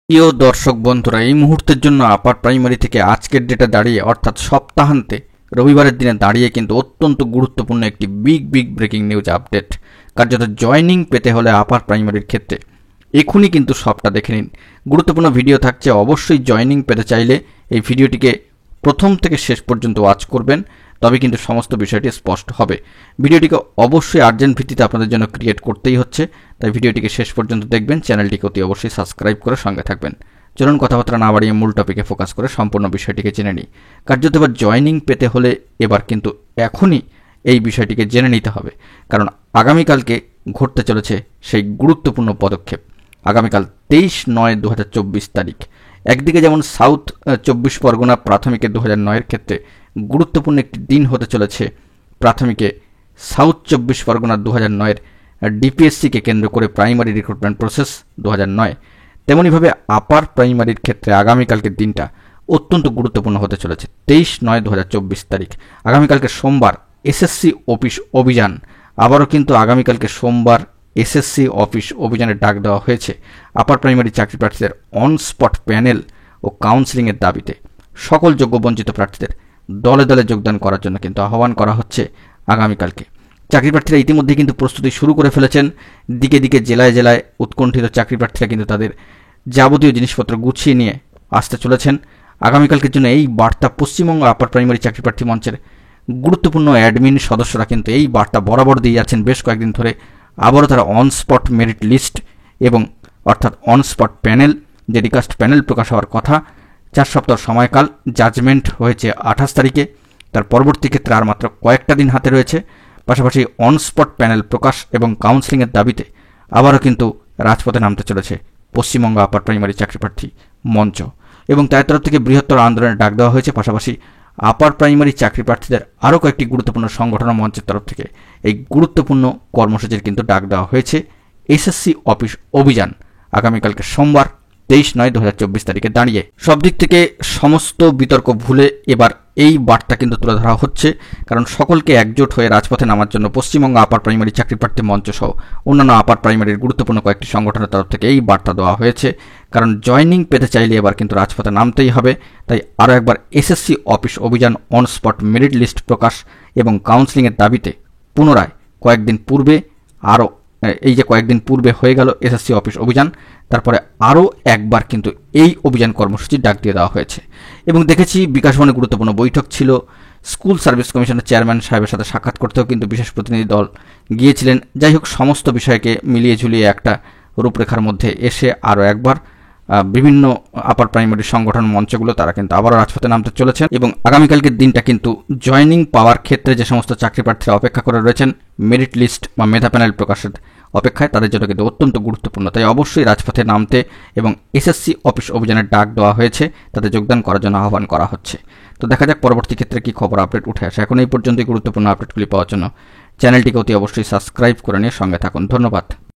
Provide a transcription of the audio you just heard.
প্রিয় দর্শক বন্ধুরা, এই মুহূর্তের জন্য আপার প্রাইমারি থেকে আজকের ডেটে দাঁড়িয়ে অর্থাৎ সপ্তাহান্তে রবিবারের দিনে দাঁড়িয়ে কিন্তু অত্যন্ত গুরুত্বপূর্ণ একটি বিগ ব্রেকিং নিউজ আপডেট। কার্যত জয়নিং পেতে হলে আপার প্রাইমারির ক্ষেত্রে এখনই কিন্তু সবটা দেখে নিন। গুরুত্বপূর্ণ ভিডিও থাকছে, অবশ্যই জয়নিং পেতে চাইলে এই ভিডিওটিকে প্রথম থেকে শেষ পর্যন্ত ওয়াচ করবেন, তবে কিন্তু সমস্ত বিষয়টি স্পষ্ট হবে। ভিডিওটিকে অবশ্যই আর্জেন্ট ভিত্তিতে আপনাদের জন্য ক্রিয়েট করতেই হচ্ছে, তাই ভিডিওটিকে শেষ পর্যন্ত দেখবেন। চ্যানেলটিকে অতি অবশ্যই সাবস্ক্রাইব করে সঙ্গে থাকবেন। চলুন কথাবার্তা না বাড়িয়ে মূল টপিকে ফোকাস করে সম্পূর্ণ বিষয়টিকে জেনে নিই। কার্যত এবার জয়নিং পেতে হলে এবার কিন্তু এখনই এই বিষয়টিকে জেনে নিতে হবে, কারণ আগামীকালকে ঘটতে চলেছে সেই গুরুত্বপূর্ণ পদক্ষেপ। আগামীকাল 23/9/2024 তারিখ। একদিকে যেমন সাউথ 24 পরগনা প্রাথমিকে 2009-এর ক্ষেত্রে গুরুত্বপূর্ণ একটি দিন হতে চলেছে, প্রাথমিকে সাউথ 24 পরগনা 2009-এর ডিপিএসসিকে কেন্দ্র করে প্রাইমারি রিক্রুটমেন্ট প্রসেস 2009, তেমনইভাবে আপার প্রাইমারির ক্ষেত্রে আগামীকালকের দিনটা অত্যন্ত গুরুত্বপূর্ণ হতে চলেছে। 23/9/2024 তারিখ আগামীকালকে সোমবার এসএসসি অফিস অভিযান। আবারও কিন্তু আগামীকালকে সোমবার এসএসসি অফিস অভিযানের ডাক দেওয়া হয়েছে আপার প্রাইমারি চাকরি প্রার্থীদের অন স্পট প্যানেল ও কাউন্সেলিংয়ের দাবিতে। সকল যোগ্য বঞ্চিত প্রার্থীদের দলে দলে যোগদান করার জন্য কিন্তু আহ্বান করা হচ্ছে আগামীকালকে। চাকরি প্রার্থীরা ইতিমধ্যে কিন্তু প্রস্তুতি শুরু করে ফেলেছেন। দিকে দিকে জেলায় জেলায় উৎকণ্ঠিত চাকরি প্রার্থীরা কিন্তু তাদের যাবতীয় জিনিসপত্র গুছিয়ে নিয়ে আসতে চলেছেন আগামীকালকের জন্য। এই বার্তা পশ্চিমবঙ্গ আপার প্রাইমারি চাকরি প্রার্থী মঞ্চের গুরুত্বপূর্ণ অ্যাডমিন সদস্যরা কিন্তু এই বার্তা বরাবর দিয়ে যাচ্ছেন বেশ কয়েকদিন ধরে। আবারও তারা অন স্পট মেরিট লিস্ট এবং অর্থাৎ অন স্পট প্যানেল, যে রিকাস্ট প্যানেল প্রকাশ হওয়ার কথা 4 সপ্তাহ সময়কাল, জাজমেন্ট হয়েছে 28 তারিখে, তার পরবর্তী ক্ষেত্রে আর মাত্র কয়েকটা দিন হাতে রয়েছে। পাশাপাশি অন স্পট প্যানেল প্রকাশ এবং কাউন্সেলিংয়ের দাবিতে আবারও কিন্তু রাজপথে নামতে চলেছে পশ্চিমবঙ্গ আপার প্রাইমারি চাকরি প্রার্থী মঞ্চ, এবং তার তরফ থেকে বৃহত্তর আন্দোলনের ডাক দেওয়া হয়েছে। পাশাপাশি আপার প্রাইমারি চাকরি প্রার্থীদের আরও কয়েকটি গুরুত্বপূর্ণ সংগঠন মঞ্চের তরফ থেকে এই গুরুত্বপূর্ণ কর্মসূচির কিন্তু ডাক দেওয়া হয়েছে। এসএসসি অফিস অভিযান আগামীকালকে সোমবার 23/9/2024 তারিখে দাঁড়িয়ে সব দিক থেকে সমস্ত বিতর্ক ভুলে এবার এই বার্তা কিন্তু তুলে ধরা হচ্ছে, কারণ সকলকে একজোট হয়ে রাজপথে নামার জন্য পশ্চিমবঙ্গ আপার প্রাইমারি চাকরি প্রার্থী মঞ্চ সহ অন্যান্য আপার প্রাইমারির গুরুত্বপূর্ণ কয়েকটি সংগঠনের তরফ থেকে এই বার্তা দেওয়া হয়েছে। কারণ জয়নিং পেতে চাইলে এবার কিন্তু রাজপথে নামতেই হবে। তাই আরও একবার এসএসসি অফিস অভিযান, অন স্পট মেরিট লিস্ট প্রকাশ এবং কাউন্সেলিংয়ের দাবিতে পুনরায় কয়েকদিন পূর্বে আরও এই যে কয়েকদিন পূর্বে হয়ে গেল এসএসসি অফিস অভিযান, তারপরে আরও একবার কিন্তু এই অভিযান কর্মসূচির ডাক দিয়ে দেওয়া হয়েছে। এবং দেখেছি বিকাশ ভবনে গুরুত্বপূর্ণ বৈঠক ছিল। স্কুল সার্ভিস কমিশনের চেয়ারম্যান সাহেবের সাথে সাক্ষাৎ করতেও কিন্তু বিশেষ প্রতিনিধি দল গিয়েছিলেন। যাই হোক, সমস্ত বিষয়কে মিলিয়ে ঝুলিয়ে একটা রূপরেখার মধ্যে এসে আরও একবার বিভিন্ন আপার প্রাইমারি সংগঠন মঞ্চগুলো তারা কিন্তু আবারও রাজপথে নামতে চলেছেন। এবং আগামীকালকের দিনটা কিন্তু জয়নিং পাওয়ার ক্ষেত্রে যে সমস্ত চাকরি প্রার্থীরা অপেক্ষা করে রয়েছেন মেরিট লিস্ট বা মেধা প্যানেল প্রকাশের অপেক্ষায়, তাদের জন্য কিন্তু অত্যন্ত গুরুত্বপূর্ণ। তাই অবশ্যই রাজপথে নামতে এবং এসএসসি অফিস অভিযানের ডাক দেওয়া হয়েছে, তাতে যোগদান করার জন্য আহ্বান করা হচ্ছে। তো দেখা যাক পরবর্তী ক্ষেত্রে কি খবর আপডেট উঠে আসে। এখন এই পর্যন্তই গুরুত্বপূর্ণ আপডেটগুলি পাওয়ার জন্য চ্যানেলটিকে অতি অবশ্যই সাবস্ক্রাইব করে নিয়ে সঙ্গে থাকুন। ধন্যবাদ।